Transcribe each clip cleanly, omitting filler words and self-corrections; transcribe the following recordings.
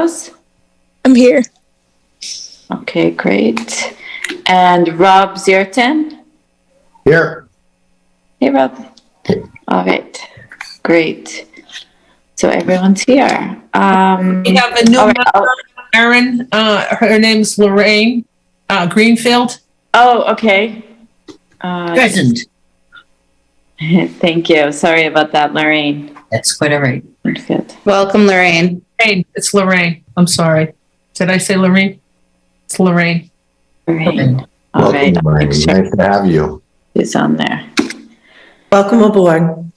Santos? I'm here. Okay, great. And Rob Zierton? Here. Hey, Rob. All right, great. So everyone's here. We have a new member, Erin. Her name's Lorraine Greenfield. Oh, okay. Present. Thank you. Sorry about that, Lorraine. That's quite all right. Good. Welcome, Lorraine. Lorraine, it's Lorraine. I'm sorry. Did I say Lorraine? It's Lorraine. Lorraine. All Welcome, right. I'll Lorraine. make sure Nice to have you. she's on there. Welcome aboard.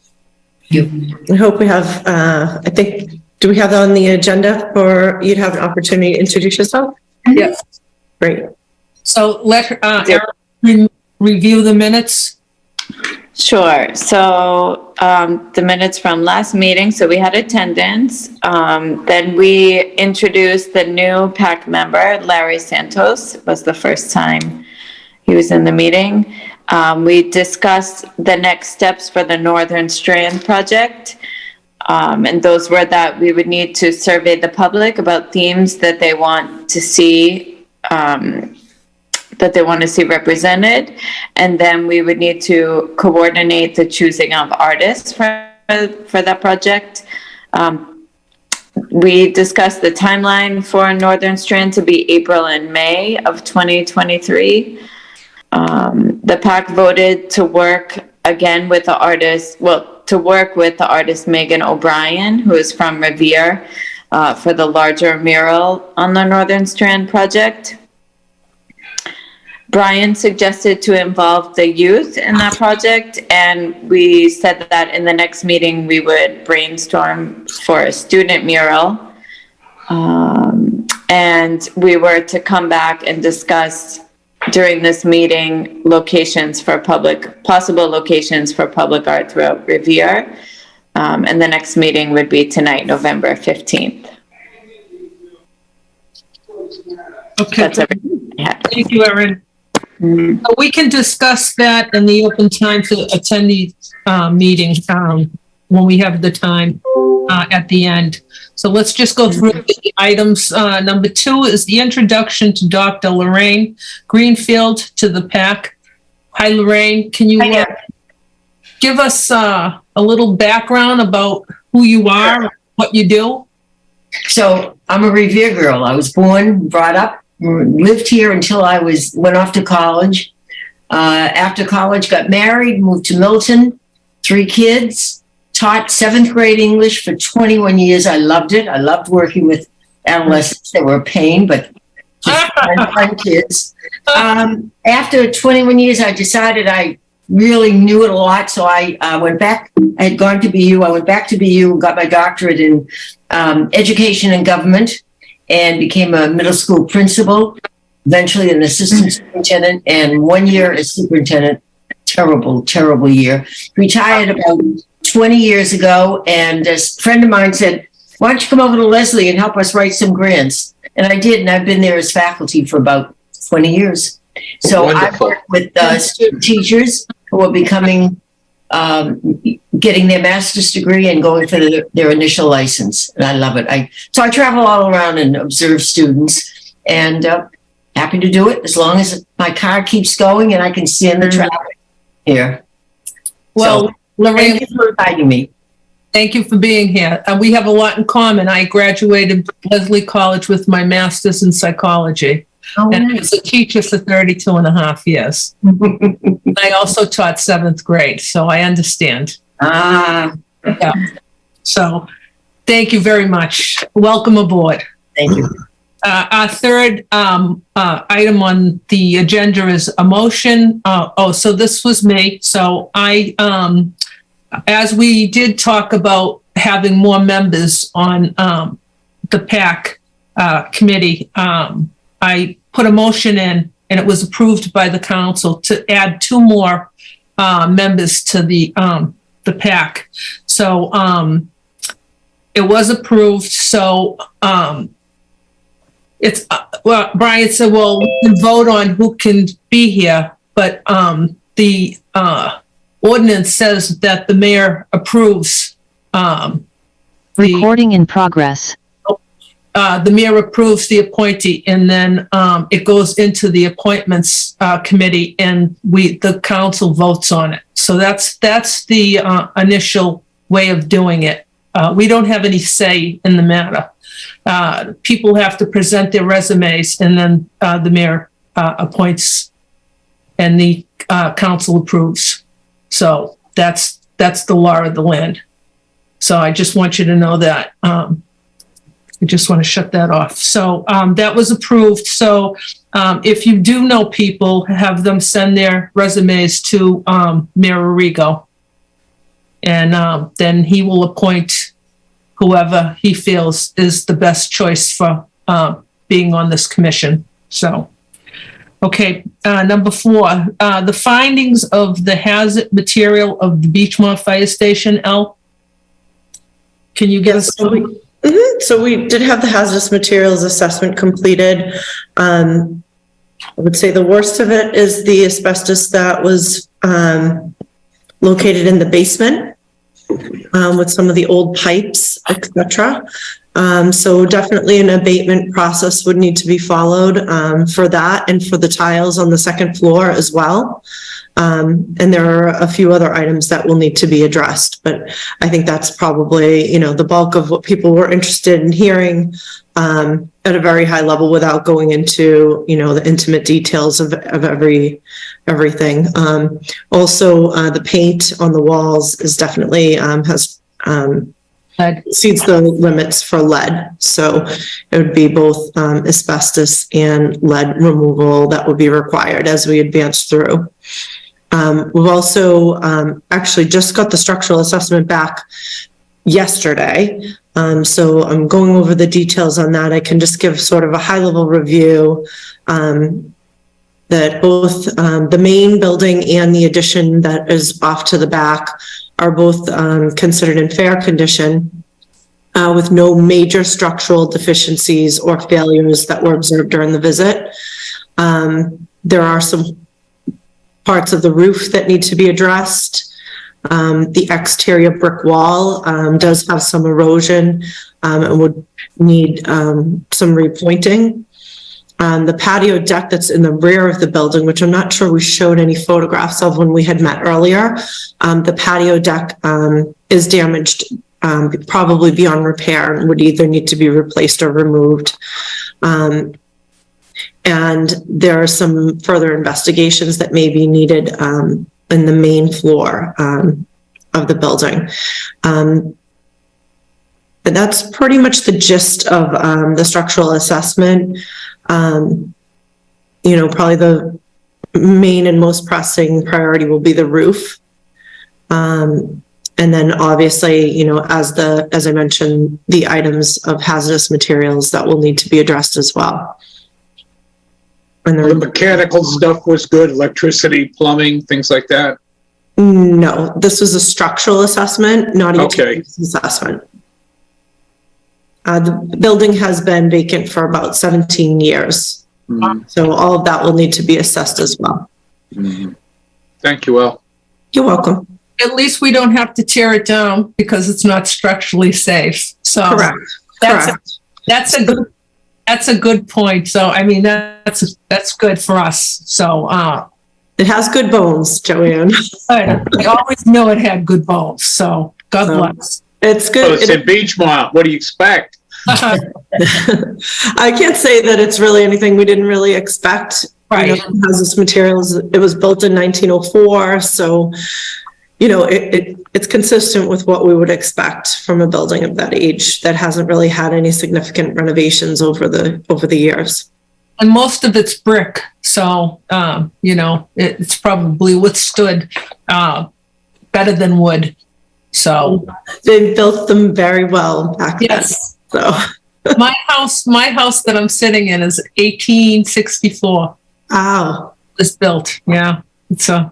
I hope we have, I think, do we have that on the agenda for you to have an opportunity to introduce yourself? Yes. Great. So let her, Erin review the minutes. Sure. So the minutes from last meeting, so we had attendance. Then we introduced the new PAC member, Larry Santos. It was the first time he was in the meeting. We discussed the next steps for the Northern Strand project. And those were that we would need to survey the public about themes that they want to see represented, and then we would need to coordinate the choosing of artists for that project. We discussed the timeline for Northern Strand to be April and May of 2023. The PAC voted to work again with the artist, Megan O'Brien, who is from Revere, for the larger mural on the Northern Strand project. Brian suggested to involve the youth in that project, and we said that in the next meeting we would brainstorm for a student mural. And we were to come back and discuss during this meeting possible locations for public art throughout Revere. And the next meeting would be tonight, November 15th. Okay. That's everything I had. Thank you, Erin. So we can discuss that in the open time to attend the meeting when we have the time at the end. So let's just go through the items. Number 2 is the introduction to Dr. Lorraine Greenfield to the PAC. Hi, Lorraine. Can you give us a little background about who you are, what you do? So I'm a Revere girl. I was born, brought up, lived here until I went off to college. After college, got married, moved to Milton, 3 kids, taught 7th grade English for 21 years. I loved it. I loved working with adolescents. They were a pain, but just fun kids. After 21 years, I decided I really knew it a lot. So I went back. I had gone to BU. I went back to BU and got my doctorate in education and government, and became a middle school principal, eventually an assistant superintendent, and 1 year as superintendent. Terrible, terrible year. Retired about 20 years ago, and a friend of mine said, why don't you come over to Leslie and help us write some grants? And I did, and I've been there as faculty for about 20 years. So Wonderful. I work with student teachers who are becoming, getting their master's degree and going for their initial license. And I love it. So I travel all around and observe students, and happy to do it as long as my car keeps going and I can see in the traffic here. Well, So, Lorraine, thank you for inviting me. thank you for being here. We have a lot in common. I graduated Leslie College with my master's in psychology. Oh, And I nice. was a teacher for 32 and a half years. I also taught 7th grade, so I understand. Ah, Yeah. So thank you very much. Welcome aboard. thank you. Our third item on the agenda is a motion. So this was me. So as we did talk about having more members on the PAC committee, I put a motion in, and it was approved by the council to add 2 more members to the PAC. So it was approved. So it's Brian said, well, we can vote on who can be here, but the ordinance says that the mayor approves. Recording in progress. the mayor approves the appointee, and then it goes into the appointments committee, and the council votes on it. So that's the initial way of doing it. We don't have any say in the matter. People have to present their resumes, and then the mayor appoints, and the council approves. So that's the law of the land. So I just want you to know that. I just want to shut that off. So that was approved. So if you do know people, have them send their resumes to Mayor Arrigo. And then he will appoint whoever he feels is the best choice for being on this commission. So, okay, number 4, the findings of the hazard material of the Beechmont Fire Station, Al? Can you get us? So we did have the hazardous materials assessment completed. I would say the worst of it is the asbestos that was located in the basement with some of the old pipes, etc. So definitely an abatement process would need to be followed for that and for the tiles on the second floor as well. And there are a few other items that will need to be addressed, but I think that's probably, the bulk of what people were interested in hearing at a very high level without going into, the intimate details of everything. Also, the paint on the walls is definitely exceeds the limits for lead. So it would be both asbestos and lead removal that would be required as we advance through. We've also actually just got the structural assessment back yesterday. So I'm going over the details on that. I can just give sort of a high level review that both the main building and the addition that is off to the back are both considered in fair condition with no major structural deficiencies or failures that were observed during the visit. There are some parts of the roof that need to be addressed. The exterior brick wall does have some erosion and would need some repointing. The patio deck that's in the rear of the building, which I'm not sure we showed any photographs of when we had met earlier, the patio deck is damaged, probably beyond repair, and would either need to be replaced or removed. And there are some further investigations that may be needed in the main floor of the building. But that's pretty much the gist of the structural assessment. Probably the main and most pressing priority will be the roof. And then obviously, as I mentioned, the items of hazardous materials that will need to be addressed as well. And The mechanical stuff was good, electricity, plumbing, things like that? No, this was a structural assessment, not a utilities assessment. The building has been vacant for about 17 years. Mm-hmm. So all of that will need to be assessed as well. Mm-hmm. Thank you, El. You're welcome. At least we don't have to tear it down because it's not structurally safe. So Correct. That's a good point. So, I mean, that's good for us. So, it has good bones, Joanne. I always knew it had good bones. So God bless. It's good. Oh, it's in Beechmont. What do you expect? I can't say that it's really anything we didn't really expect. Right. Hazardous materials. It was built in 1904. So, it's consistent with what we would expect from a building of that age that hasn't really had any significant renovations over the years. And most of it's brick. So, it's probably withstood better than wood. So they built them very well back then. Yes. So my house that I'm sitting in is 1864. Wow. It's built. Yeah. It's a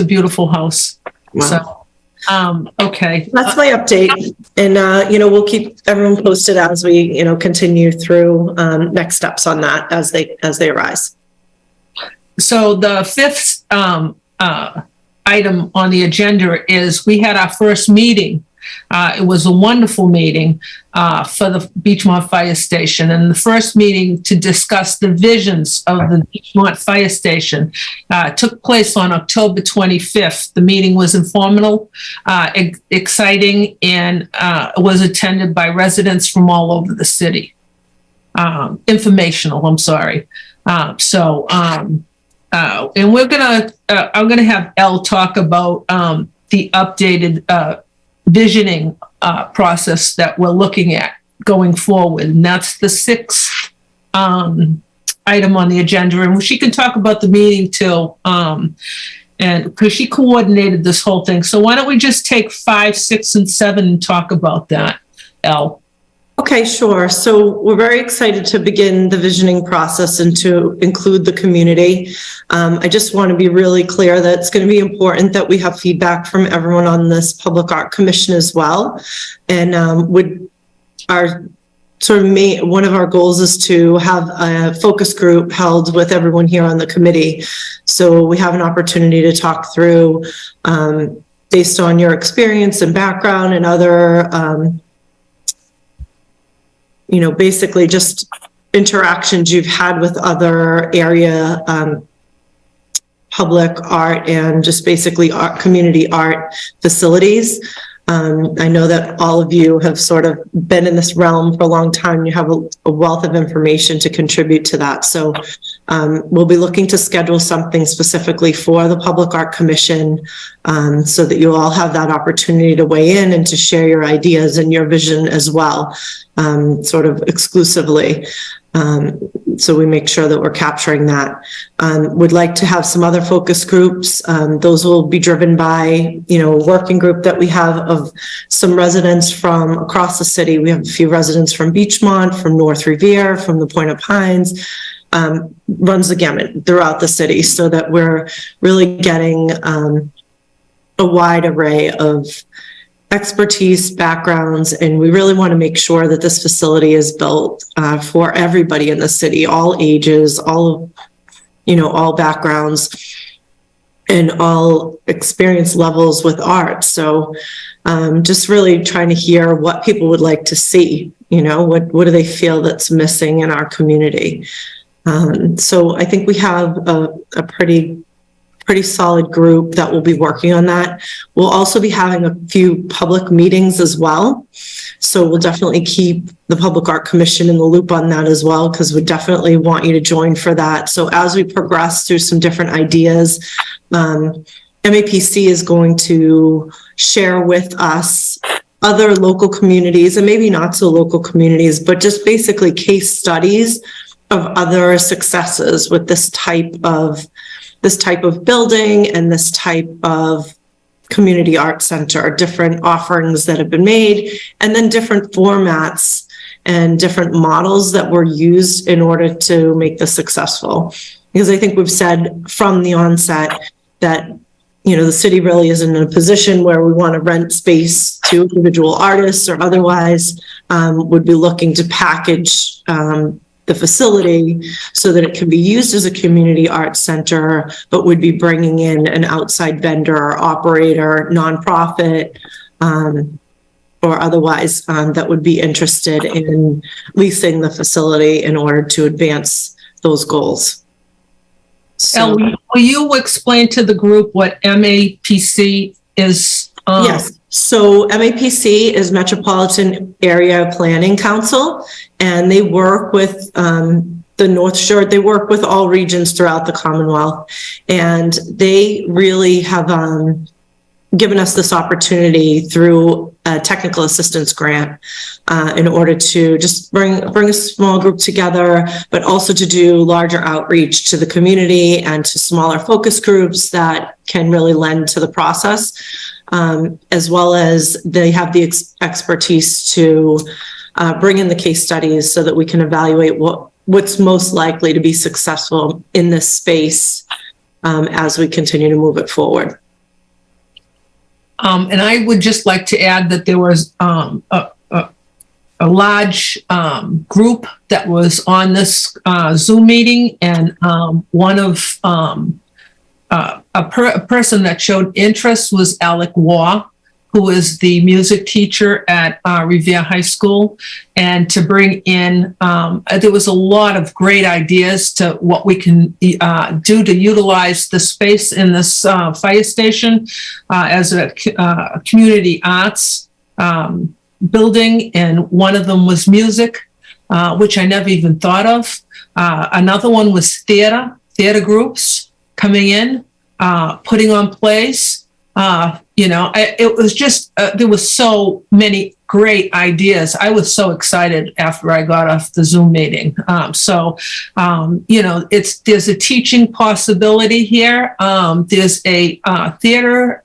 beautiful house. Wow. So, okay. That's my update. And, we'll keep everyone posted as we, continue through next steps on that as they arise. So the fifth item on the agenda is we had our first meeting It was a wonderful meeting for the Beechmont Fire Station, and the first meeting to discuss the visions of the Beechmont Fire Station took place on October 25th. The meeting was informational, exciting, and was attended by residents from all over the city. Informational, I'm sorry. And I'm gonna have Elle talk about the updated visioning process that we're looking at going forward, and that's the sixth item on the agenda. And she can talk about the meeting too, and because she coordinated this whole thing. So why don't we just take 5, 6, and 7 and talk about that, Elle? Okay, sure. So we're very excited to begin the visioning process and to include the community. I just want to be really clear that it's going to be important that we have feedback from everyone on this Public Art Commission as well. And one of our goals is to have a focus group held with everyone here on the committee. So we have an opportunity to talk through, based on your experience and background and other basically just interactions you've had with other area public art and just basically art, community art facilities. I know that all of you have sort of been in this realm for a long time. You have a wealth of information to contribute to that. So we'll be looking to schedule something specifically for the Public Art Commission, so that you all have that opportunity to weigh in and to share your ideas and your vision as well, sort of exclusively. So we make sure that we're capturing that. We'd like to have some other focus groups. Those will be driven by, a working group that we have of some residents from across the city. We have a few residents from Beechmont, from North Revere, from the Point of Pines, runs the gamut throughout the city, so that we're really getting a wide array of expertise, backgrounds, and we really want to make sure that this facility is built for everybody in the city, all ages, all backgrounds, and all experience levels with art. So just really trying to hear what people would like to see, what do they feel that's missing in our community. So I think we have a pretty solid group that will be working on that. We'll also be having a few public meetings as well. So we'll definitely keep the Public Art Commission in the loop on that as well, because we definitely want you to join for that. So as we progress through some different ideas, MAPC is going to share with us other local communities, and maybe not so local communities, but just basically case studies of other successes with this type of building and this type of community art center, different offerings that have been made, and then different formats and different models that were used in order to make this successful. Because I think we've said from the onset that, the city really isn't in a position where we want to rent space to individual artists or otherwise, would be looking to package the facility so that it can be used as a community arts center, but would be bringing in an outside vendor, operator, nonprofit, or otherwise, that would be interested in leasing the facility in order to advance those goals. So, Elle, will you explain to the group what MAPC is? Yes. So MAPC is Metropolitan Area Planning Council, and they work with the North Shore. They work with all regions throughout the Commonwealth, and they really have given us this opportunity through a technical assistance grant in order to just bring a small group together, but also to do larger outreach to the community and to smaller focus groups that can really lend to the process. As well as they have the expertise to bring in the case studies so that we can evaluate what's most likely to be successful in this space as we continue to move it forward. And I would just like to add that there was a large group that was on this Zoom meeting, and one of a person that showed interest was Alec Waugh, who is the music teacher at Revere High School, and to bring in, there was a lot of great ideas to what we can do to utilize the space in this fire station as a community arts building, and one of them was music, which I never even thought of. Another one was theater groups coming in, putting on plays. It was just, there was so many great ideas. I was so excited after I got off the Zoom meeting. There's a teaching possibility here. There's a theater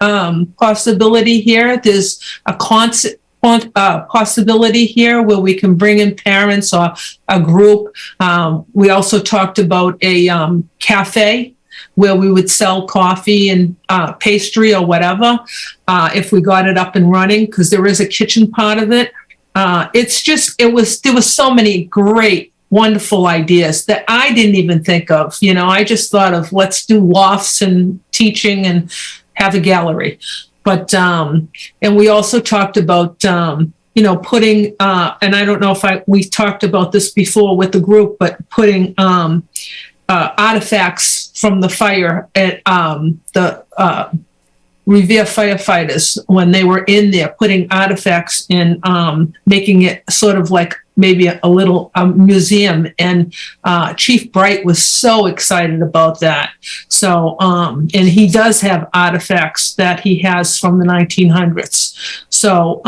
possibility here. There's a concert possibility here where we can bring in parents or a group. We also talked about a cafe where we would sell coffee and pastry or whatever if we got it up and running, because there is a kitchen part of it. There was so many great, wonderful ideas that I didn't even think of. I just thought of, let's do lofts and teaching and have a gallery. But, and we also talked about, putting, and I don't know if we talked about this before with the group, but putting artifacts from the fire at the Revere firefighters, when they were in there, putting artifacts in, making it sort of like maybe a little museum. And Chief Bright was so excited about that. So, and he does have artifacts that he has from the 1900s. So,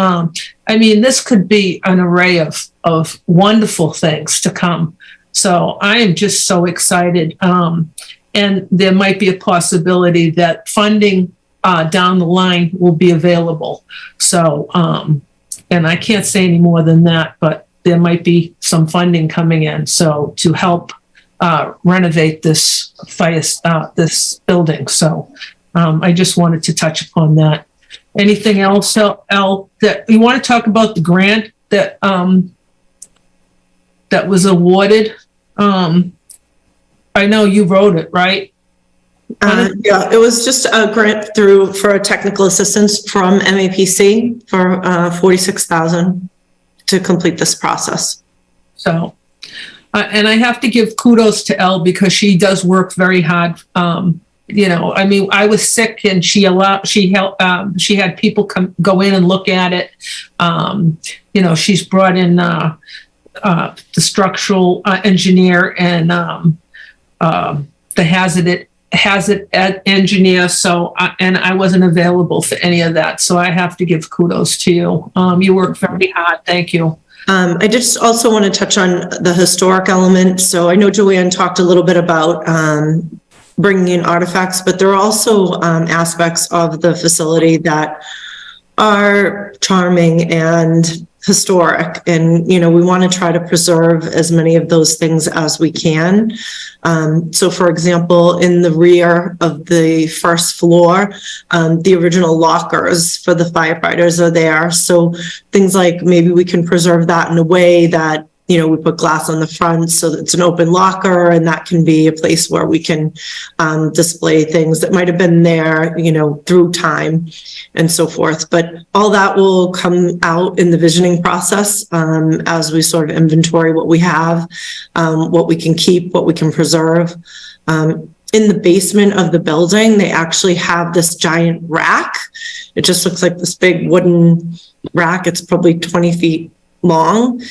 this could be an array of wonderful things to come. So I am just so excited. And there might be a possibility that funding down the line will be available. So, and I can't say any more than that, but there might be some funding coming in. So to help renovate this this building. So I just wanted to touch upon that. Anything else, El, that you want to talk about the grant that that was awarded? I know you wrote it, right? Yeah, it was just a grant for technical assistance from MAPC for $46,000 to complete this process. So, and I have to give kudos to Elle because she does work very hard. I was sick and she had people go in and look at it. She's brought in the structural engineer and the hazard engineer. So, and I wasn't available for any of that. So I have to give kudos to you. You work very hard. Thank you. I just also want to touch on the historic element. So I know Joanne talked a little bit about bringing in artifacts, but there are also aspects of the facility that are charming and historic. And, we want to try to preserve as many of those things as we can. So for example, in the rear of the first floor, the original lockers for the firefighters are there. So things like maybe we can preserve that in a way that, we put glass on the front so that it's an open locker, and that can be a place where we can display things that might have been there, through time and so forth. But all that will come out in the visioning process as we sort of inventory what we have, what we can keep, what we can preserve. In the basement of the building, they actually have this giant rack. It just looks like this big wooden rack. It's probably 20 feet long.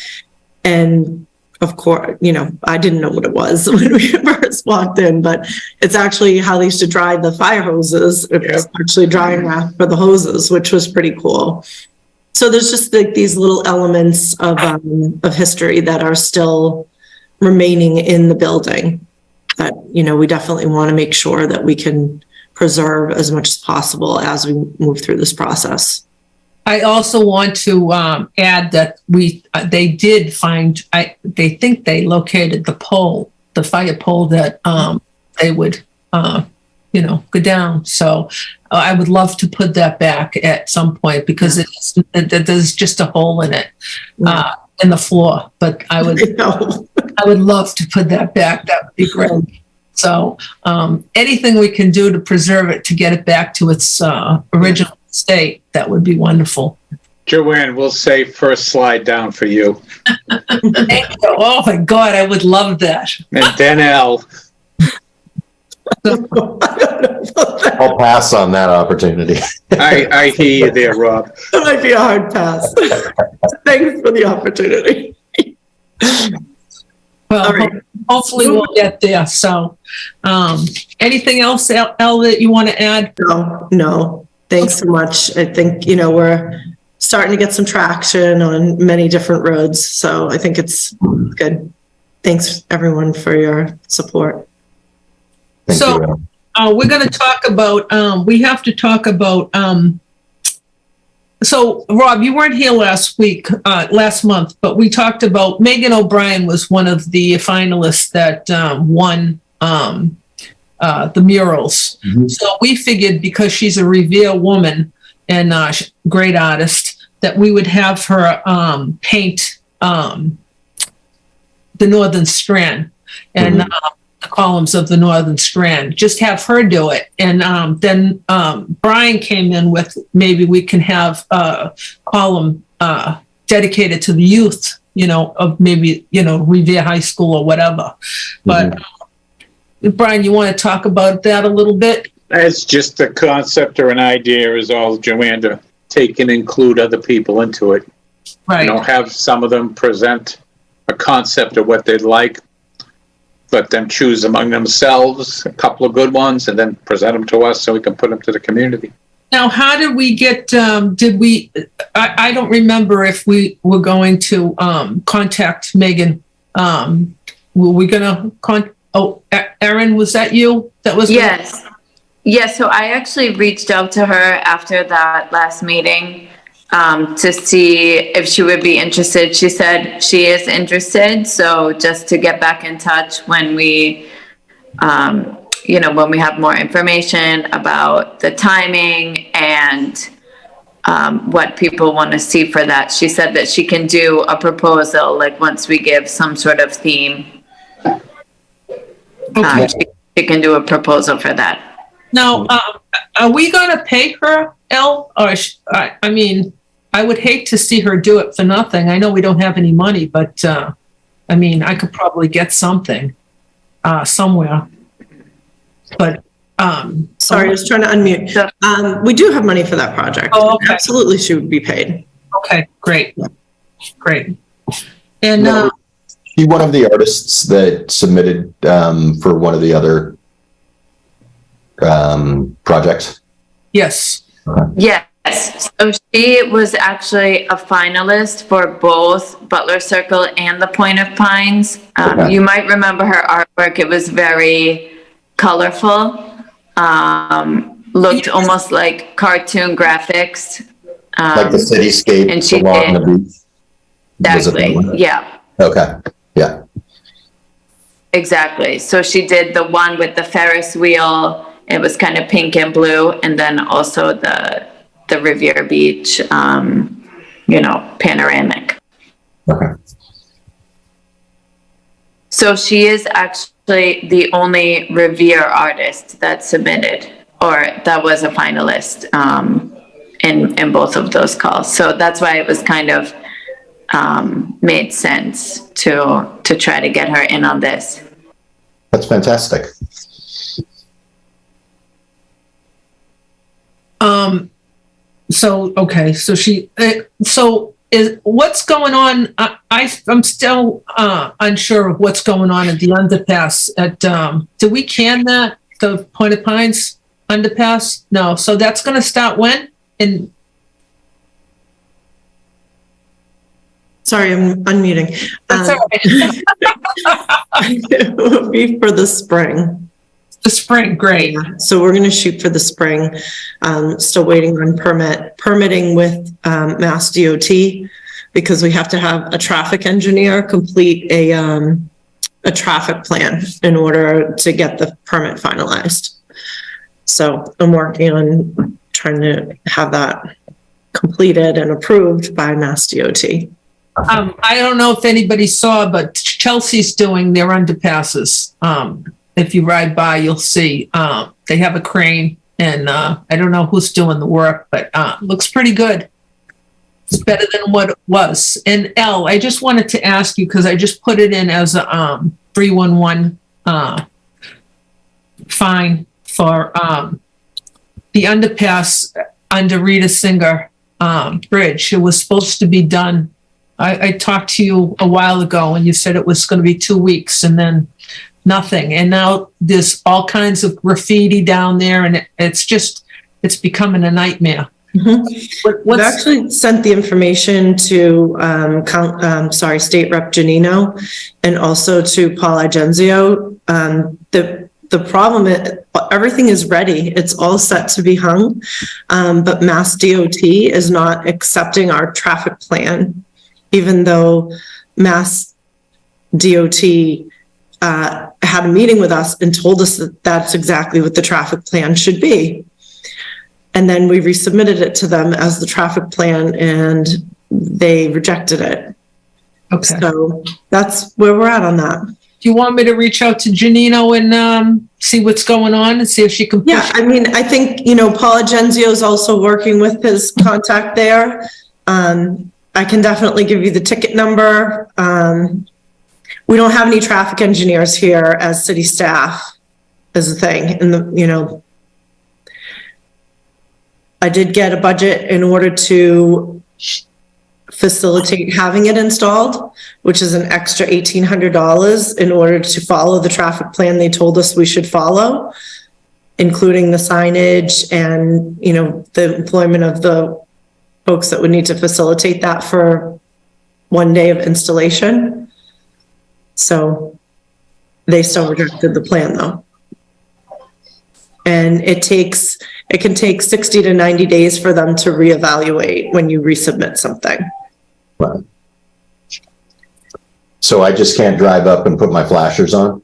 And of course, I didn't know what it was when we first walked in, but it's actually how they used to dry the fire hoses. It's actually drying rack for the hoses, which was pretty cool. So there's just like these little elements of history that are still remaining in the building that, we definitely want to make sure that we can preserve as much as possible as we move through this process. I also want to add that they did find, they think they located the fire pole that they would, go down. So I would love to put that back at some point because there's just a hole in it in the floor. But I would love to put that back. That would be great. So anything we can do to preserve it, to get it back to its original state, that would be wonderful. Joanne, we'll say first slide down for you. Oh my God, I would love that. And then L. I'll pass on that opportunity. I hear you there, Rob. That might be a hard pass. Thanks for the opportunity. Well, All right. hopefully we'll get there. So, anything else, Elle, that you want to add? No. Thanks so much. I think, we're starting to get some traction on many different roads. So I think it's good. Thanks everyone for your support. Thank So- you. We're going to talk about, we have to talk about, so Rob, you weren't here last month, but we talked about Megan O'Brien was one of the finalists that won the murals. Mhm. So we figured because she's a Revere woman and great artist, that we would have her paint the Northern Strand and the columns of the Northern Strand. Just have her do it. And then Brian came in with maybe we can have a column dedicated to the youth, of maybe, Revere High School or whatever. But Brian, you want to talk about that a little bit? As just a concept or an idea is all, Joanne, to take and include other people into it. Right. Have some of them present a concept of what they'd like, let them choose among themselves a couple of good ones, and then present them to us so we can put them to the community. Now, how did we get, I don't remember if we were going to contact Megan. Were we going to Erin, was that you? That was Yes. Yes, so I actually reached out to her after that last meeting to see if she would be interested. She said she is interested, so just to get back in touch when we, when we have more information about the timing and what people want to see for that. She said that she can do a proposal, like once we give some sort of theme. Okay. She can do a proposal for that. Now, are we going to pay her, Elle? Or I would hate to see her do it for nothing. I know we don't have any money, but I could probably get something somewhere. But Sorry, I was trying to unmute. We do have money for that project. Oh, okay. Absolutely, she would be paid. Okay, great. And No, she one of the artists that submitted for one of the other projects? yes, Yes, so she was actually a finalist for both Butler Circle and the Point of Pines. Okay. You might remember her artwork. It was very colorful, looked almost like cartoon graphics. Like the cityscape and she along did. the beach? Was it that Exactly, one? yeah, Okay, yeah. exactly. So she did the one with the Ferris wheel. It was kind of pink and blue, and then also the Revere Beach, panoramic. Okay. So she is actually the only Revere artist that submitted, or that was a finalist in both of those calls. So that's why it was kind of made sense to try to get her in on this. That's fantastic. So is what's going on? I'm still unsure of what's going on at the underpass at, did we can that, the Point of Pines underpass? No, so that's gonna start when? Sorry, I'm unmuting. That's all right. It will be for the spring. The spring, great. So we're going to shoot for the spring. Still waiting on permitting with Mass DOT because we have to have a traffic engineer complete a traffic plan in order to get the permit finalized. So I'm working on trying to have that completed and approved by Mass DOT. I don't know if anybody saw, but Chelsea's doing their underpasses. If you ride by, you'll see they have a crane And I don't know who's doing the work, but looks pretty good. It's better than what it was. And Elle, I just wanted to ask you, because I just put it in as a 311 fine for the underpass under Rita Singer Bridge. It was supposed to be done. I talked to you a while ago and you said it was going to be 2 weeks and then nothing. And now there's all kinds of graffiti down there and it's becoming a nightmare. Mm-hmm. We've actually sent the information to State Rep Janino and also to Paul Agenzio. The problem is everything is ready. It's all set to be hung, but Mass DOT is not accepting our traffic plan, even though Mass DOT had a meeting with us and told us that that's exactly what the traffic plan should be. And then we resubmitted it to them as the traffic plan and they rejected it. Okay. So that's where we're at on that. Do you want me to reach out to Janino and see what's going on and see if she can push? Yeah, I mean, I think, Paul Agenzio is also working with his contact there. I can definitely give you the ticket number. We don't have any traffic engineers here as city staff is the thing. And I did get a budget in order to facilitate having it installed, which is an extra $1,800 in order to follow the traffic plan they told us we should follow, including the signage and, the employment of the folks that would need to facilitate that for 1 day of installation. So they still rejected the plan though. And it can take 60 to 90 days for them to reevaluate when you resubmit something. Right. So I just can't drive up and put my flashers on?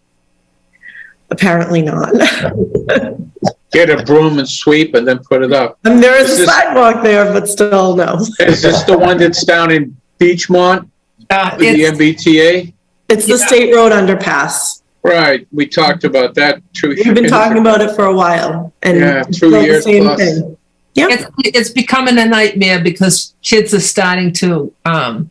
Apparently not. Get a broom and sweep and then put it up. And there is a sidewalk there, but still no. Is this the one that's down in Beachmont, the MBTA? It's the state road underpass. Right, we talked about that 2 years. We've been talking about it for a while. And Yeah, it's 2 still the years same plus. thing. Yep. It's becoming a nightmare because kids are starting to, the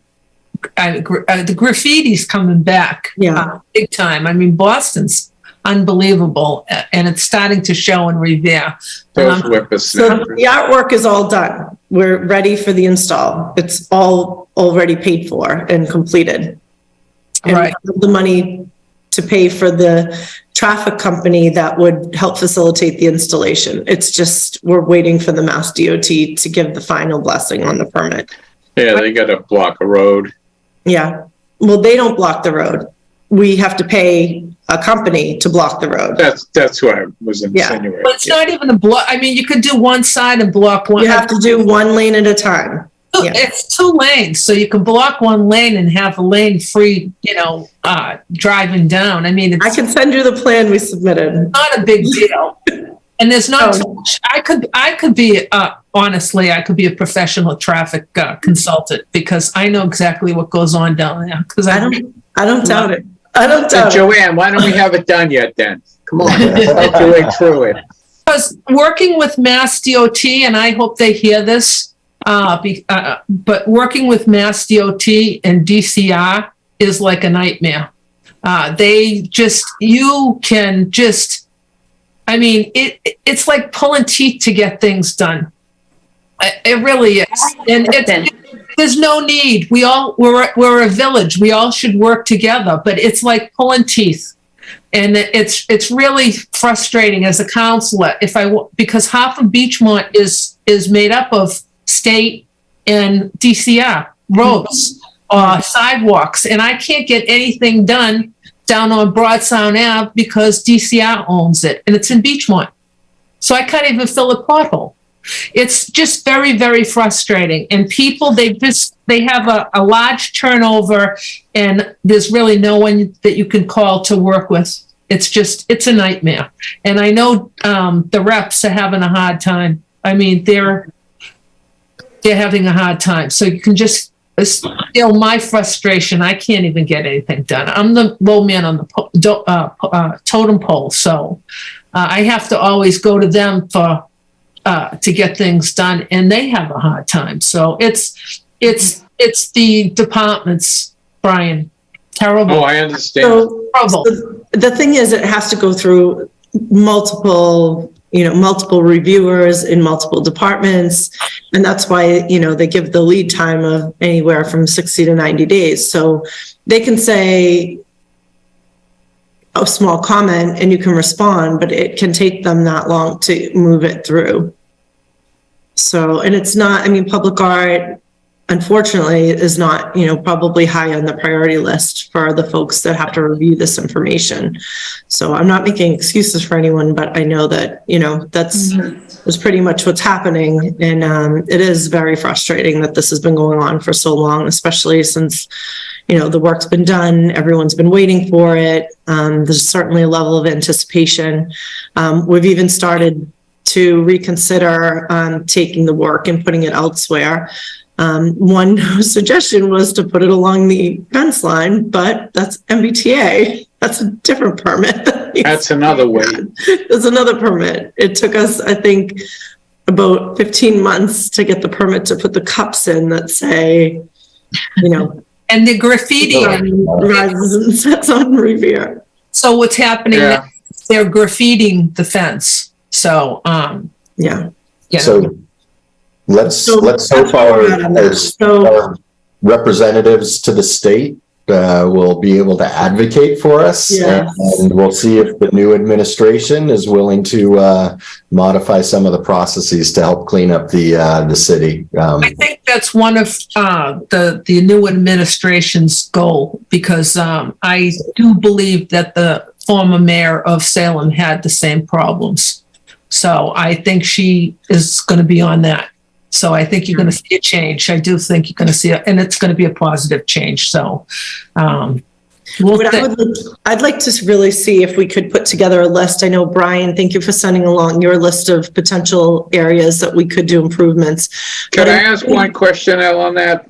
graffiti's coming back. Yeah. Big time. I mean, Boston's unbelievable and it's starting to show in Revere. Those So whippersnappers. the artwork is all done. We're ready for the install. It's all already paid for and completed. And Right. we have the money to pay for the traffic company that would help facilitate the installation. It's just, we're waiting for the Mass DOT to give the final blessing on the permit. Yeah, they gotta block a road. Yeah. Well, they don't block the road. We have to pay a company to block the road. That's what I was insinuating. But it's not even a block. I mean, you could do one side and block one. You have to do one lane at a time. Yeah. It's 2 lanes, so you can block one lane and have a lane free, driving down. I mean, I it's can send you the plan we submitted. not a big deal. And there's not, Oh. I could be, honestly, I could be a professional traffic consultant because I know exactly what goes on down there. Because I don't doubt it. I don't So doubt it. Joanne, why don't we have it done yet then? Come on, work your way through it. Because working with Mass DOT, and I hope they hear this, but working with Mass DOT and DCR is like a nightmare. It's like pulling teeth to get things done. It really is. And there's no need. We're a village. We all should work together, but it's like pulling teeth. And it's really frustrating as a counselor because half of Beachmont is made up of state and DCR roads or sidewalks, and I can't get anything done down on Broadsound Ave because DCR owns it, and it's in Beachmont. So I can't even fill a pothole. It's just very, very frustrating. And people, they have a large turnover, and there's really no one that you can call to work with. It's a nightmare. And I know the reps are having a hard time. I mean, they're having a hard time. So you can just feel my frustration. I can't even get anything done. I'm the low man on the totem pole. So I have to always go to them for to get things done, and they have a hard time. So it's the departments, Brian. Terrible. Oh, I understand. So Trouble. the thing is, it has to go through multiple reviewers in multiple departments. And that's why, they give the lead time of anywhere from 60 to 90 days. So they can say a small comment and you can respond, but it can take them that long to move it through. So, and it's not, public art, unfortunately, is not, probably high on the priority list for the folks that have to review this information. So I'm not making excuses for anyone, but I know that, that's pretty much what's happening. And it is very frustrating that this has been going on for so long, especially since, the work's been done, everyone's been waiting for it. There's certainly a level of anticipation. We've even started to reconsider taking the work and putting it elsewhere. One suggestion was to put it along the fence line, but that's MBTA. That's a different permit. That's another way. There's another permit. It took us, I think, about 15 months to get the permit to put the cups in that say, And the graffiti. rises and sets on Revere. So what's happening? Yeah. They're graffitiing the fence. So, Yeah. So let's hope that's our representatives to the state will be able to advocate for us. Yes. And we'll see if the new administration is willing to modify some of the processes to help clean up the city. I think that's one of the new administration's goal, because I do believe that the former mayor of Salem had the same problems. So I think she is going to be on that. So I think you're going to see a change. I do think you're going to see it, and it's going to be a positive change. So I'd like to really see if we could put together a list. I know, Brian, thank you for sending along your list of potential areas that we could do improvements. Can I ask one question, Elle, on that?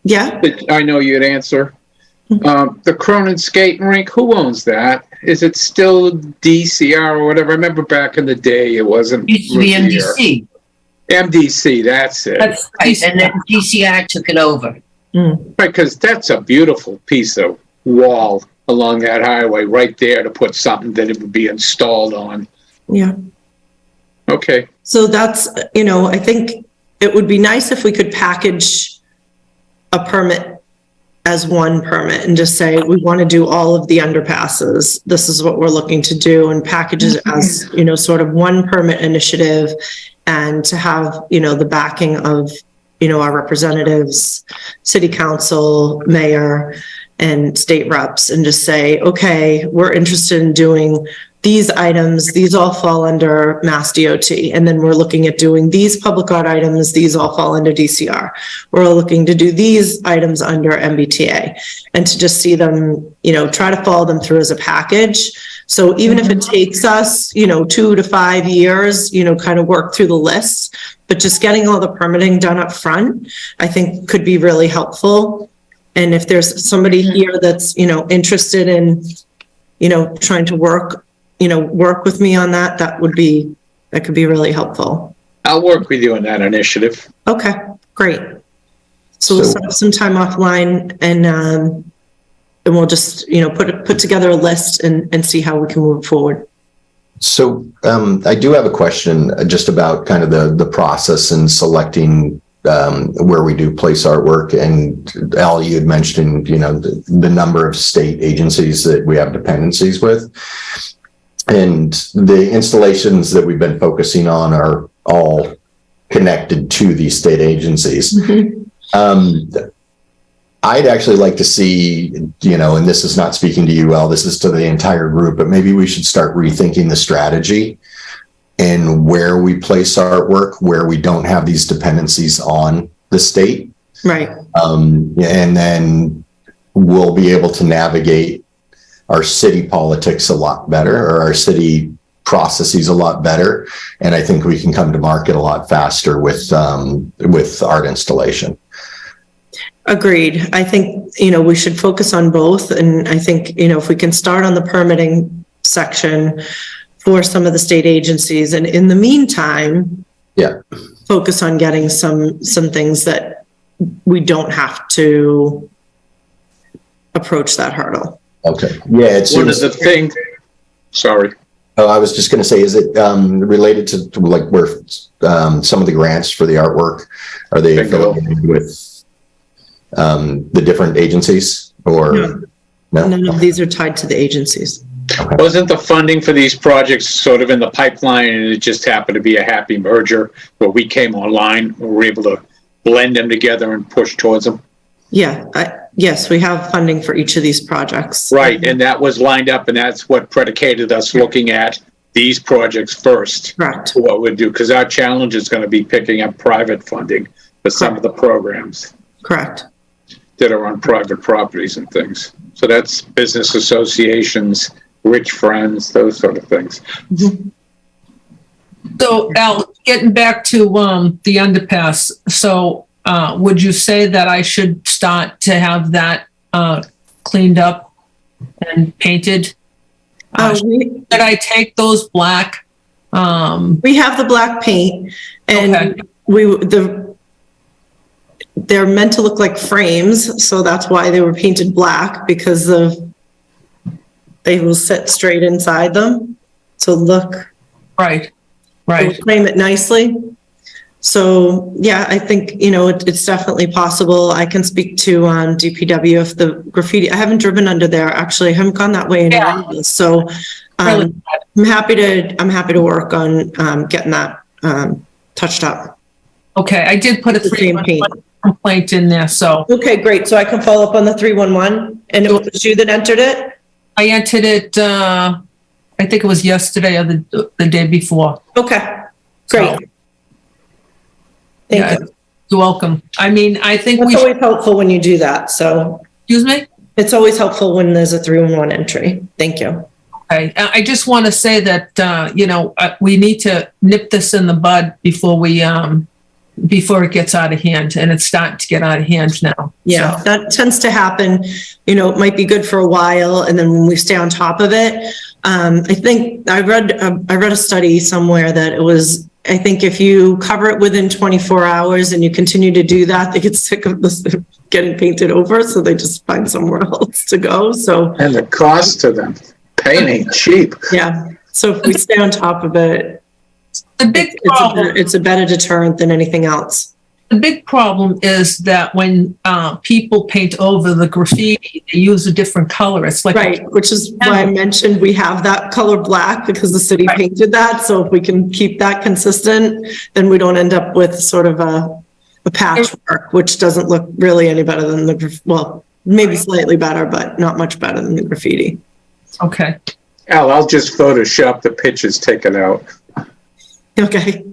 Yeah. That I know you'd answer. The Cronin Skating Rink, who owns that? Is it still DCR or whatever? I remember back in the day it wasn't. Used to be Revere. MDC. MDC, that's it. That's Right, and then DCR took it over. Because that's a beautiful piece of wall along that highway right there to put something that it would be installed on. Yeah. Okay. So that's, I think it would be nice if we could package a permit as one permit and just say, we want to do all of the underpasses. This is what we're looking to do, and package it as, sort of one permit initiative, and to have, the backing of, our representatives, city council, mayor, and state reps, and just say, okay, we're interested in doing these items. These all fall under Mass DOT. And then we're looking at doing these public art items. These all fall under DCR. We're looking to do these items under MBTA, and to just see them, try to follow them through as a package. So even if it takes us, 2 to 5 years, kind of work through the lists, but just getting all the permitting done up front, I think could be really helpful. And if there's somebody here that's, interested in, trying to work with me on that, that could be really helpful. I'll work with you on that initiative. Okay, great. So we'll set up some time offline, and we'll just, put together a list and see how we can move forward. So I do have a question just about kind of the process and selecting where we do place artwork. And Al, you had mentioned, the number of state agencies that we have dependencies with. And the installations that we've been focusing on are all connected to these state agencies. I'd actually like to see, and this is not speaking to you, Al, this is to the entire group, but maybe we should start rethinking the strategy and where we place artwork, where we don't have these dependencies on the state. Right. And then we'll be able to navigate our city politics a lot better, or our city processes a lot better. And I think we can come to market a lot faster with art installation. Agreed. I think, we should focus on both. And I think, if we can start on the permitting section for some of the state agencies, and in the meantime, Yeah. focus on getting some things that we don't have to approach that hurdle. Okay. Yeah. It's One of the things, sorry. Oh, I was just going to say, is it related to like where some of the grants for the artwork, are they Bingo. affiliated with the different agencies or no? None of these are tied to the agencies. Wasn't the funding for these projects sort of in the pipeline and it just happened to be a happy merger where we came online, we were able to blend them together and push towards them? Yeah, yes, we have funding for each of these projects. Right, and that was lined up and that's what predicated us looking at these projects first. Correct. For what we'd do, because our challenge is going to be picking up private funding for some of the programs Correct. that are on private properties and things. So that's business associations, rich friends, those sort of things. So Al, getting back to the underpass, so would you say that I should start to have that cleaned up and painted? Should I take those black? We have the black paint and Okay. they're meant to look like frames, so that's why they were painted black, because they will sit straight inside them. So look, Right, it'll right. frame it nicely. So yeah, I think, it's definitely possible. I can speak to DPW if the graffiti, I haven't driven under there, actually. I haven't gone that way in a Yeah. while. So Really? I'm happy to work on getting that touched up. Okay, I did put a The same paint. 311 complaint in there, so Okay, great. So I can follow up on the 311 and it was you that entered it? I entered it, I think it was yesterday or the day before. Okay, great. So, Thank yeah, you. you're welcome. I mean, I think It's we should, always helpful when you do that. So excuse me? it's always helpful when there's a 311 entry. Thank you. Okay, I just want to say that, we need to nip this in the bud before it gets out of hand, and it's starting to get out of hand now. Yeah, So, that tends to happen. It might be good for a while, and then when we stay on top of it, I think I read a study somewhere that it was, I think if you cover it within 24 hours and you continue to do that, they get sick of this getting painted over, so they just find somewhere else to go. So And the cost to them, paint ain't cheap. yeah, so if we stay on top of it, the big problem, it's a better deterrent than anything else. the big problem is that when people paint over the graffiti, they use a different color. It's like Right, which is why I mentioned we have that color black because the city Right. painted that. So if we can keep that consistent, then we don't end up with sort of a patchwork, which doesn't look really any better than well, maybe slightly better, but not much better than the graffiti. Okay. Al, I'll just Photoshop the pictures taken out. Okay.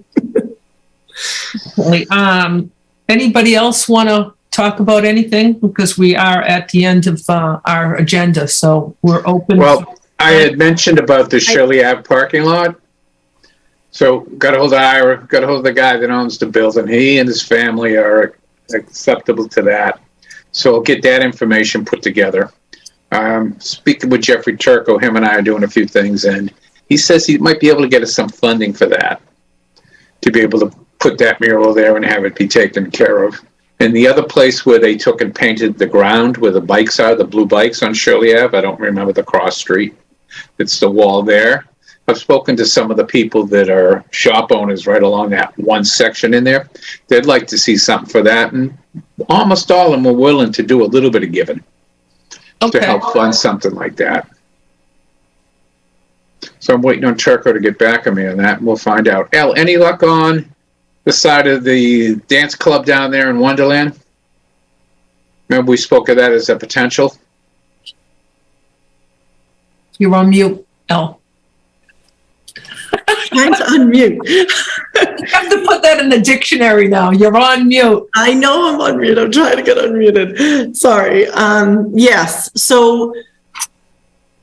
Anybody else want to talk about anything? Because we are at the end of our agenda, so we're open. Well, I had mentioned about the Shirley Ave parking lot. So got a hold of Ira, got a hold of the guy that owns the building. He and his family are acceptable to that. So I'll get that information put together. Speaking with Jeffrey Turco, him and I are doing a few things, and he says he might be able to get us some funding for that, to be able to put that mural there and have it be taken care of. And the other place where they took and painted the ground where the bikes are, the blue bikes on Shirley Ave, I don't remember the cross street. It's the wall there. I've spoken to some of the people that are shop owners right along that one section in there. They'd like to see something for that, and almost all of them were willing to do a little bit of giving to help fund something like that. So I'm waiting on Turco to get back on me on that, and we'll find out. Al, any luck on the side of the dance club down there in Wonderland? Remember we spoke of that as a potential? You're on mute, Elle. Trying to unmute. You have to put that in the dictionary now. You're on mute. I know I'm on mute. I'm trying to get unmuted. Sorry. Yes. So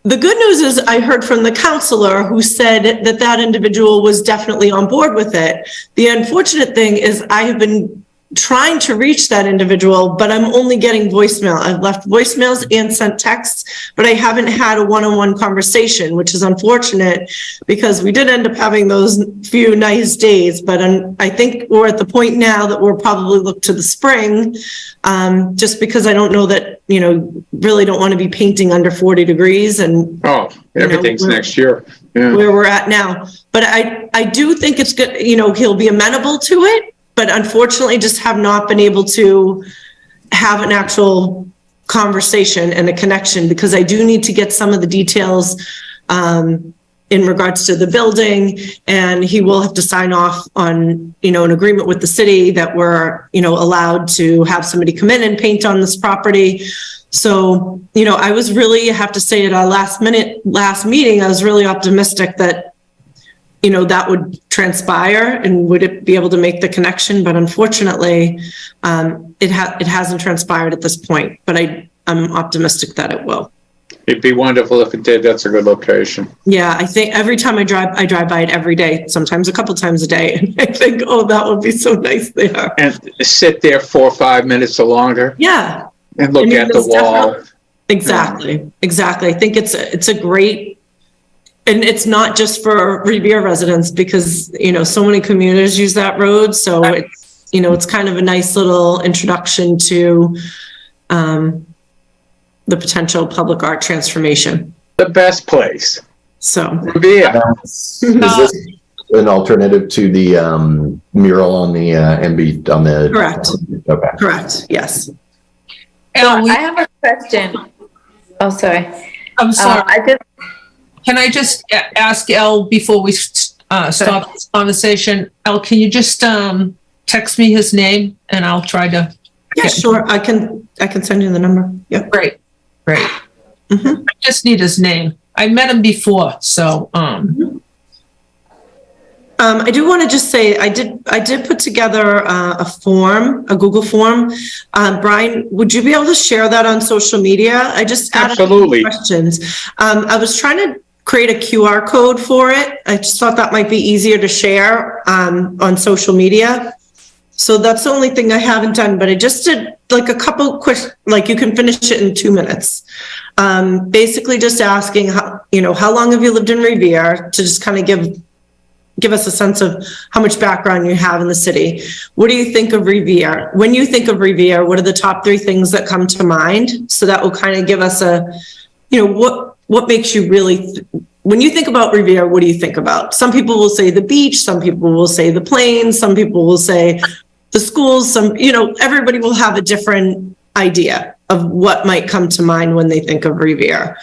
the good news is I heard from the counselor who said that that individual was definitely on board with it. The unfortunate thing is I have been trying to reach that individual, but I'm only getting voicemail. I've left voicemails and sent texts, but I haven't had a one-on-one conversation, which is unfortunate because we did end up having those few nice days. But I think we're at the point now that we'll probably look to the spring, just because I don't know that, really don't want to be painting under 40 degrees and Everything's next year. Yeah. where we're at now. But I do think it's good, he'll be amenable to it. But unfortunately, just have not been able to have an actual conversation and a connection because I do need to get some of the details in regards to the building, and he will have to sign off on, an agreement with the city that we're, allowed to have somebody come in and paint on this property. So, I was really, I have to say, at our last meeting, I was really optimistic that that would transpire and would it be able to make the connection? But unfortunately, it hasn't transpired at this point, but I'm optimistic that it will. It'd be wonderful if it did. That's a good location. Yeah, I think every time I drive by it every day, sometimes a couple times a day. And I think, that would be so nice there. And sit there 4 or 5 minutes or longer. Yeah. And look at the wall. Exactly. I think it's a great, and it's not just for Revere residents because, so many commuters use that road. So it's, it's kind of a nice little introduction to the potential public art transformation. The best place. So, Revere. Is this an alternative to the mural on the MB on the? Correct. Okay. Correct. Yes. Elle, I have a question. Oh, sorry. I'm sorry. I Can I just ask Elle before we stop this conversation? Elle, can you just text me his name and I'll try to. Yeah, sure. I can send you the number. Yeah. Great. Mm-hmm. I just need his name. I met him before, so. I do want to just say I did put together a Google form. Brian, would you be able to share that on social media? I just added Absolutely. questions. I was trying to create a QR code for it. I just thought that might be easier to share on social media. So that's the only thing I haven't done, but I just did like a couple questions, like you can finish it in 2 minutes. Basically just asking how long have you lived in Revere, to just kind of give us a sense of how much background you have in the city. What do you think of Revere? When you think of Revere, what are the top 3 things that come to mind? So that will kind of give us what makes you really, when you think about Revere, what do you think about? Some people will say the beach, some people will say the plains, some people will say the schools, everybody will have a different idea of what might come to mind when they think of Revere.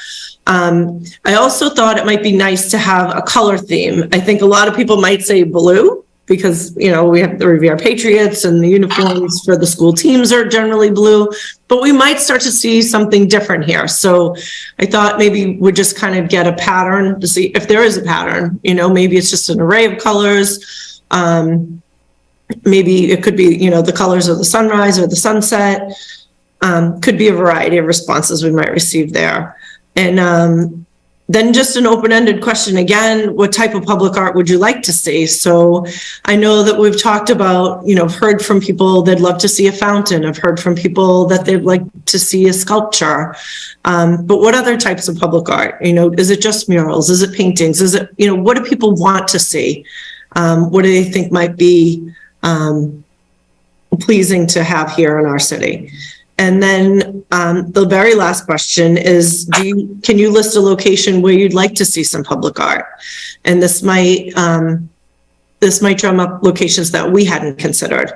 I also thought it might be nice to have a color theme. I think a lot of people might say blue because, we have the Revere Patriots and the uniforms for the school teams are generally blue, but we might start to see something different here. So I thought maybe we'd just kind of get a pattern to see if there is a pattern, maybe it's just an array of colors. Maybe it could be, the colors of the sunrise or the sunset. Could be a variety of responses we might receive there. And then just an open-ended question again, what type of public art would you like to see? So I know that we've talked about, heard from people they'd love to see a fountain. I've heard from people that they'd like to see a sculpture. But what other types of public art? Is it just murals? Is it paintings? Is it, what do people want to see? What do they think might be pleasing to have here in our city? And then the very last question is, can you list a location where you'd like to see some public art? And this might drum up locations that we hadn't considered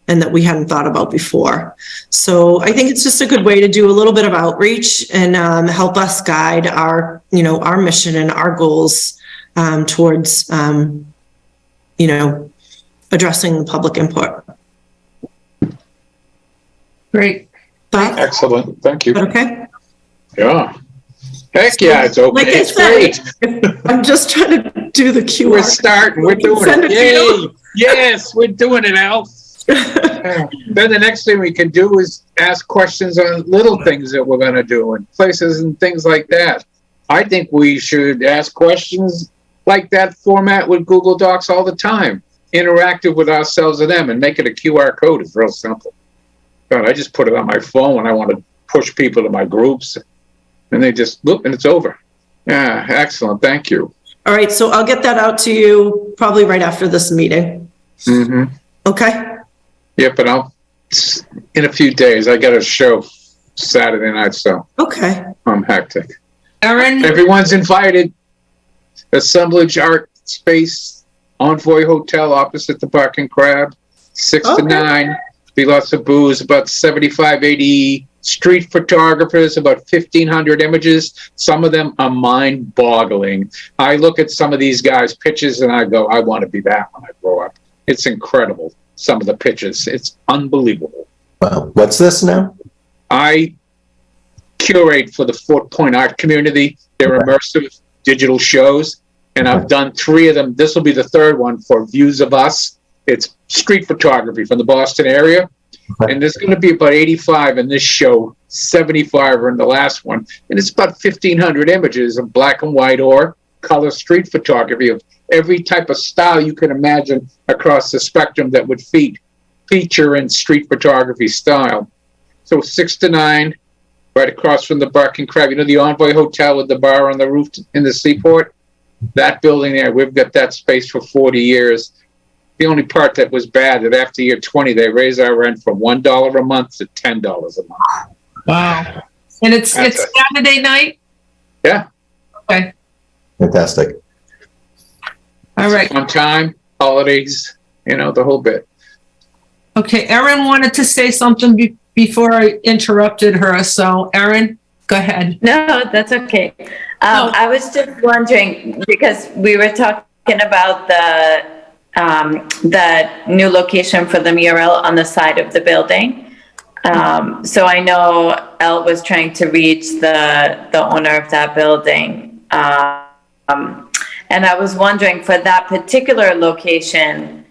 and that we hadn't thought about before. So I think it's just a good way to do a little bit of outreach and help us guide our mission and our goals towards, addressing the public input. Great. Excellent. Thank you. Okay. Yeah. Heck yeah, it's open. Like It's I great. said, I'm just trying to do the QR. We're starting. We're doing Send it. it to you. Yay. Yes, we're doing it, Al. Then the next thing we can do is ask questions on little things that we're going to do and places and things like that. I think we should ask questions like that format with Google Docs all the time. interactive with ourselves and them, and make it a QR code is real simple. God, I just put it on my phone when I want to push people to my groups, and they just look, and it's over. Yeah, excellent. Thank you. All right, so I'll get that out to you probably right after this meeting. Mm-hmm. Okay? Yeah, but in a few days. I got a show Saturday night, so Okay. I'm hectic. Erin, Everyone's invited. Assemblage Art Space, Envoy Hotel opposite the Bark and Crab, 6 to Okay. 9. Be lots of booze, about 75, 80 street photographers, about 1,500 images. Some of them are mind-boggling. I look at some of these guys' pictures and I go, I want to be that when I grow up. It's incredible, some of the pictures. It's unbelievable. Wow. What's this now? I curate for the Fort Point art community, their immersive digital shows, and I've done 3 of them. This will be the 3rd one for Views of Us. It's street photography from the Boston area, and there's going to be about 85 in this show, 75 are in the last one, and it's about 1,500 images of black and white or color street photography of every type of style you can imagine across the spectrum that would feature in street photography style. So 6 to 9, right across from the Bark and Crab. You know the Envoy Hotel with the bar on the roof in the seaport? That building there, we've got that space for 40 years. The only part that was bad that after year 20, they raised our rent from $1 a month to $10 a month. wow. And it's Saturday night? Yeah. Okay, Fantastic. all right. On time, holidays, the whole bit. Okay, Erin wanted to say something before I interrupted her, so Erin, go ahead. No, that's okay. No. I was just wondering, because we were talking about the new location for the mural on the side of the building. So I know Elle was trying to reach the owner of that building. And I was wondering, for that particular location,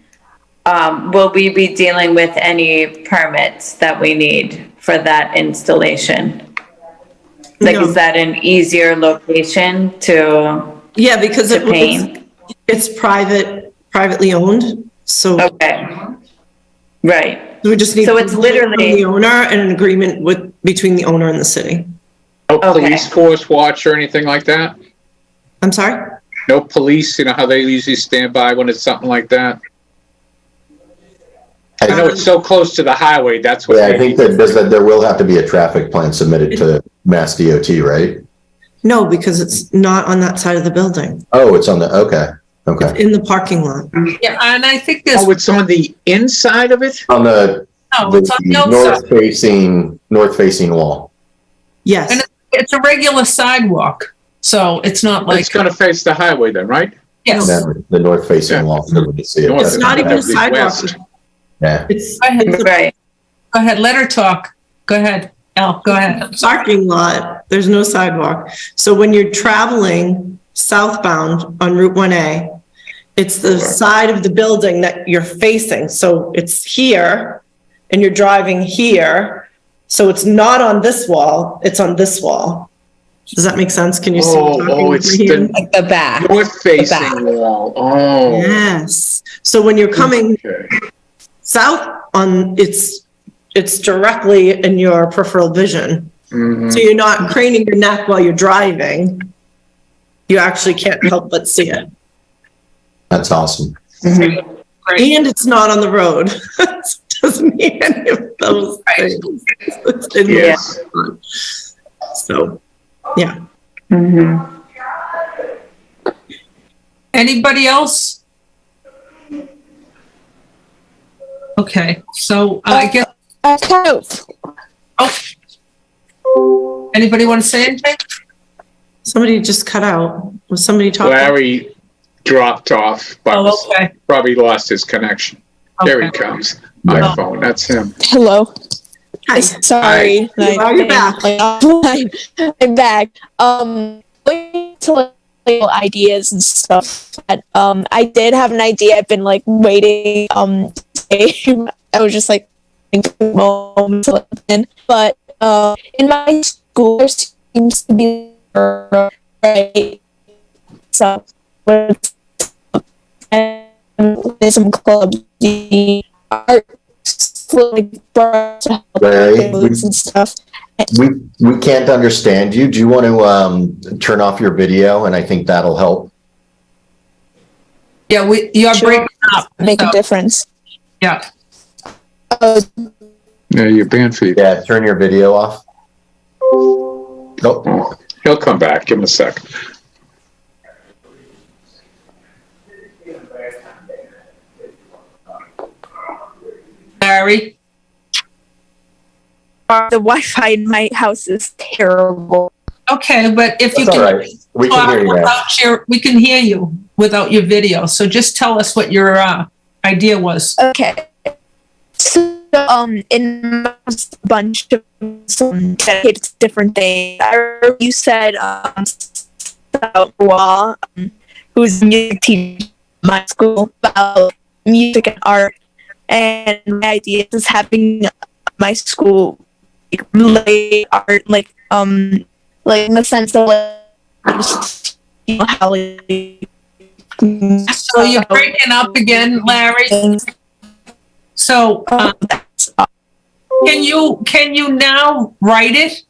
will we be dealing with any permits that we need for that installation? Like, No. is that an easier location to Yeah, because paint? it's privately owned, so Okay. Right. we just need. So it's literally- from the owner and an agreement between the owner and the city. No Okay. police force watch or anything like that? I'm sorry? No police, how they usually stand by when it's something like that? I know it's so close to the highway, that's what. Yeah, I think that there will have to be a traffic plan submitted to Mass DOT, right? No, because it's not on that side of the building, Oh, it's on okay. in the parking lot. Yeah, and I think there's, Oh, it's on the inside of it? On the no, it's on the outside. north facing wall. Yes, And it's a regular sidewalk, so it's not like, It's gonna face the highway then, right? yes. The north facing Yeah. wall. So we can see it. North. it's not even a West. sidewalk. Yeah. It's Go ahead, Right. go ahead, let her talk. Go ahead, Elle, go ahead. a parking lot. There's no sidewalk. So when you're traveling southbound on Route 1A, it's the side of the building that you're facing. So it's here and you're driving here. So it's not on this wall, it's on this wall. Does that make sense? Can you see? what I'm talking It's about here? the Like the back. north facing wall. Oh. Yes. So when you're coming Okay. south on, it's directly in your peripheral vision. Mhm. So you're not craning your neck while you're driving. You actually can't help but see it. That's awesome. Great. And it's not on the road. It doesn't need any of those things. It's in the Yes. front. So, yeah. Mhm. Anybody else? Okay, so I guess, anybody want to say anything? Somebody just cut out. Was somebody talking? Larry dropped off, but Oh, okay. probably lost his connection. There he Okay. comes. My Oh. phone, that's him. Hello. Hi. Sorry. You're back. I'm back. Going to like ideas and stuff. But, I did have an idea. I've been like waiting. To say. I was just like thinking for a moment to let it in. But in my school, there seems to be right. So and some clubs, the art like to help Larry, those and stuff. we can't understand you. Do you want to turn off your video? And I think that'll help. Yeah, you're Sure. breaking up. Make a So, difference. yeah. Yeah, you're banned for you. Yeah, turn your video off. Oh, He'll come back. Give him a sec. Larry? The Wi-Fi in my house is terrible. Okay, but if you that's all can right. We can talk hear you now. without we can hear you without your video. So just tell us what your idea was. Okay. So, in a bunch of some dedicated to different things. I remember you said, about Wall, who's a music teacher at my school, about music and art. And my idea is having my school like, relay art, like in the sense of like, just, you know, how like, So you're breaking up again, Larry. So can you now write it?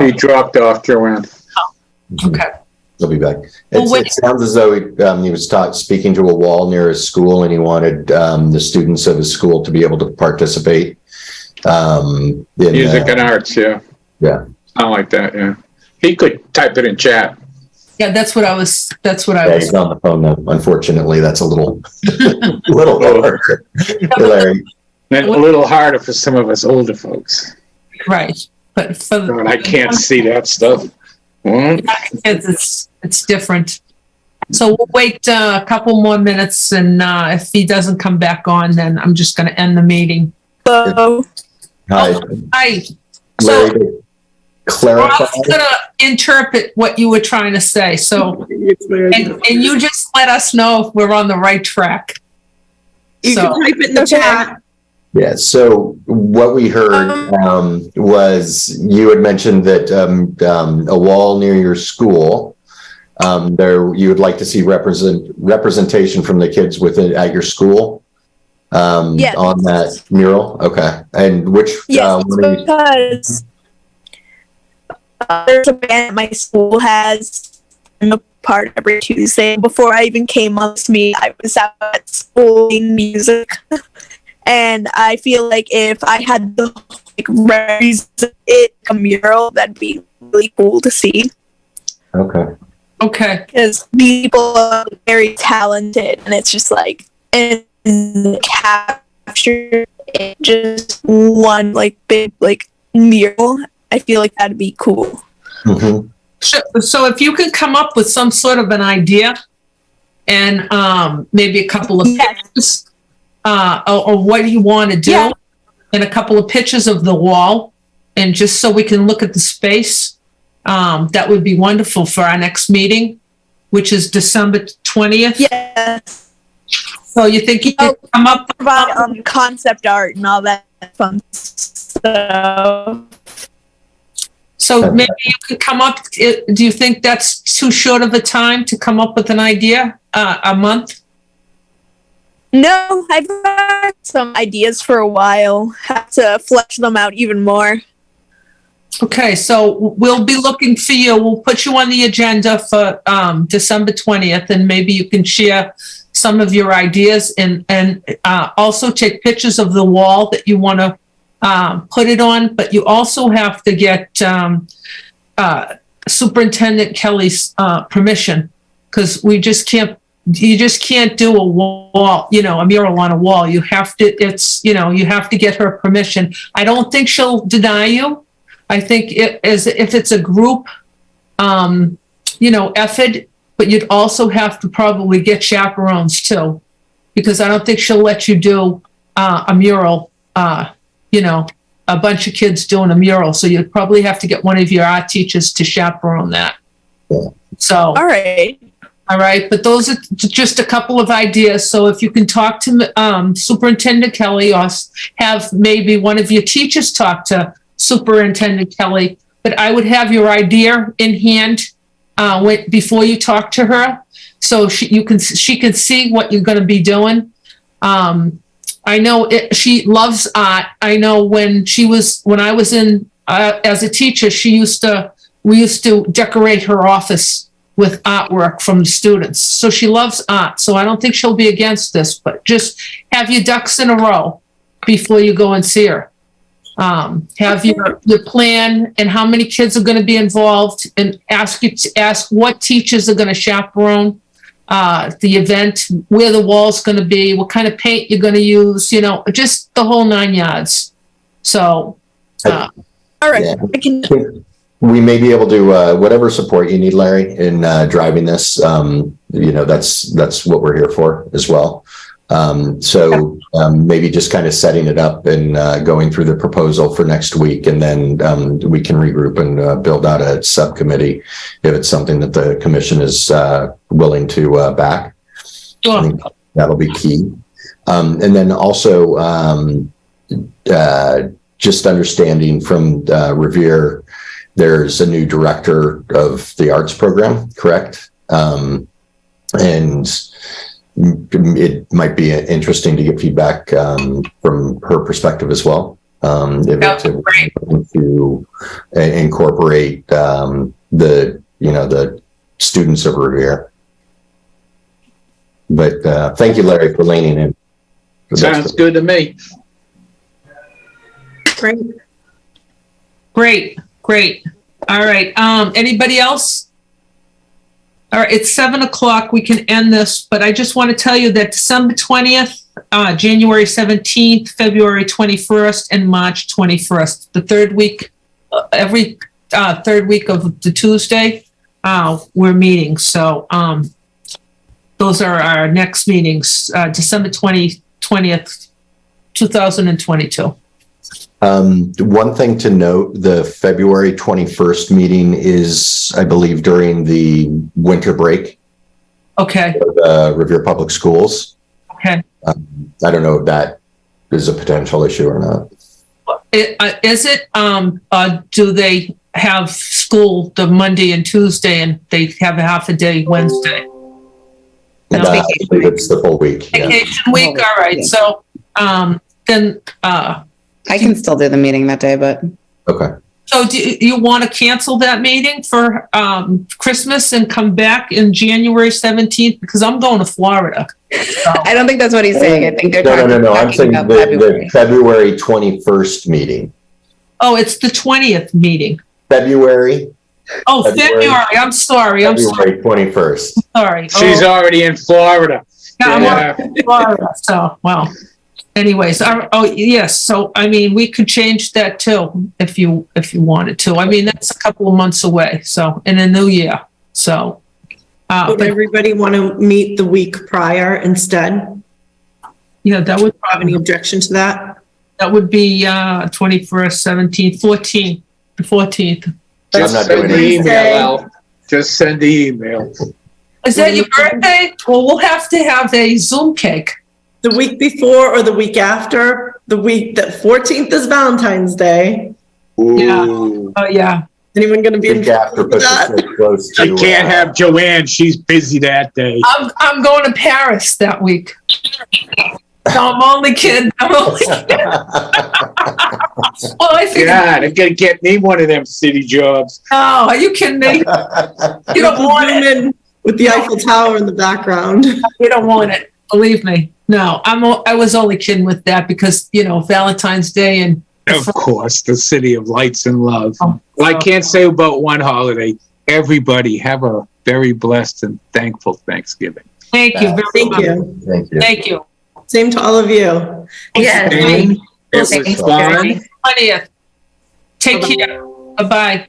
He dropped off, Joanne. Okay. He'll be back. Well, It sounds as though he was speaking to a wall near his school, and he wanted the students of his school to be able to participate. In, Music and arts, yeah. Yeah. Something like that, yeah. He could type it in chat. Yeah, that's what I was. He's on the phone now. Unfortunately, that's a little harder. Larry. And a little harder for some of us older folks. Right. But for And I can't see that stuff. it's different. So we'll wait a couple more minutes, and if he doesn't come back on, then I'm just going to end the meeting. So, Hi. Hi. Larry, So to I clarify. was going to interpret what you were trying to say. So, and you just let us know if we're on the right track. You So- can type it in the Okay. chat. Yeah. So what we heard was you had mentioned that a wall near your school. There, you would like to see representation from the kids at your school. Yes. On that mural. Okay. And which yes, one are you- because there's a band my school has a part every Tuesday. Before I even came on this meet, I was out at school doing music. And I feel like if I had the represent it a mural, that'd be really cool to see. Okay. Okay. Because people are very talented, and it's just like and capture in just one like big like mural. I feel like that'd be cool. Mhm. So if you could come up with some sort of an idea, and maybe a couple of Yes. pictures, or what do you want to do, Yeah. and a couple of pictures of the wall, and just so we can look at the space, that would be wonderful for our next meeting, which is December 20th. Yes. So you think you could come up with About concept art and all that fun stuff. So maybe you could come up, do you think that's too short of a time to come up with an idea, a month? No, I've got some ideas for a while. Have to flesh them out even more. Okay, so we'll be looking for you. We'll put you on the agenda for December 20th, and maybe you can share some of your ideas and also take pictures of the wall that you want to put it on. But you also have to get Superintendent Kelly's permission, because you just can't do a wall, a mural on a wall. You have to, you have to get her permission. I don't think she'll deny you. I think if it's a group, effort, but you'd also have to probably get chaperones too, because I don't think she'll let you do a mural, a bunch of kids doing a mural. So you'd probably have to get one of your art teachers to chaperone that. Yeah. So. All right. All right, but those are just a couple of ideas. So if you can talk to Superintendent Kelly, or have maybe one of your teachers talk to Superintendent Kelly, but I would have your idea in hand, before you talk to her, so she can see what you're going to be doing. I know she loves art. I know when I was in as a teacher, we used to decorate her office with artwork from the students. So she loves art. So I don't think she'll be against this, but just have your ducks in a row before you go and see her. Have your plan and how many kids are going to be involved, and ask what teachers are going to chaperone the event, where the wall's going to be, what kind of paint you're going to use, just the whole 9 yards. So, All right. Yeah. I can. We may be able to, whatever support you need, Larry, in driving this. That's what we're here for as well. Maybe just kind of setting it up and going through the proposal for next week, and then we can regroup and build out a subcommittee if it's something that the commission is willing to back. Sure. I think that'll be key. And then also just understanding from Revere, there's a new director of the arts program, correct? And it might be interesting to get feedback from her perspective as well. To incorporate the students of Revere. But thank you, Larry, for leaning in. Sounds good to me. Great. All right. Anybody else? All right. It's 7:00. We can end this, but I just want to tell you that December 20th, January 17th, February 21st, and March 21st, the third week, every third week of the Tuesday, we're meeting. So those are our next meetings, December 20th, 2022. One thing to note, the February 21st meeting is, I believe, during the winter break. Okay. For the Revere Public Schools. Okay. I don't know if that is a potential issue or not. Is it, do they have school the Monday and Tuesday, and they have a half a day Wednesday? I believe it's the full week. Yeah. Vacation week, all right. So then I can still do the meeting that day, but Okay. so do you want to cancel that meeting for Christmas and come back in January 17th? Because I'm going to Florida. So, I don't think that's what he's saying. I think they're No. I'm talking saying about the February 21st meeting. it's the 20th meeting. February Oh, February. I'm sorry. February 21st. Sorry. She's already in Florida. Yeah, I'm Yeah. already in Florida. So, well, anyways, yes. So, I mean, we could change that too if you wanted to. I mean, that's a couple of months away. So, in a new year. So, Would but everybody want to meet the week prior instead? yeah, that would Have any objection to that? be 21st, 17th, 14th, the 14th. I'm Just not send doing the it. email out. Just send the email. Is that your birthday? Well, we'll have to have a Zoom cake. The week before or the week after? The week that 14th is Valentine's Day. Ooh. Oh, yeah. Anyone going to be Big after puts us so close to. I can't have Joanne. She's busy that day. I'm going to Paris that week. No, I'm only kidding. Well, I think. God, I'm gonna get me one of them city jobs. Oh, are you kidding me? You don't want it. Zoom in with the Eiffel Tower in the background. You don't want it. Believe me. No, I was only kidding with that because, Valentine's Day and. Of course, the city of lights and love. Oh, Well, I can't say about one holiday. Everybody have a very blessed and thankful Thanksgiving. Thank you very Thank much. you. Thank you. Thank you. Same to all of you. Yes. It was fun. 20th. Take care. Bye-bye.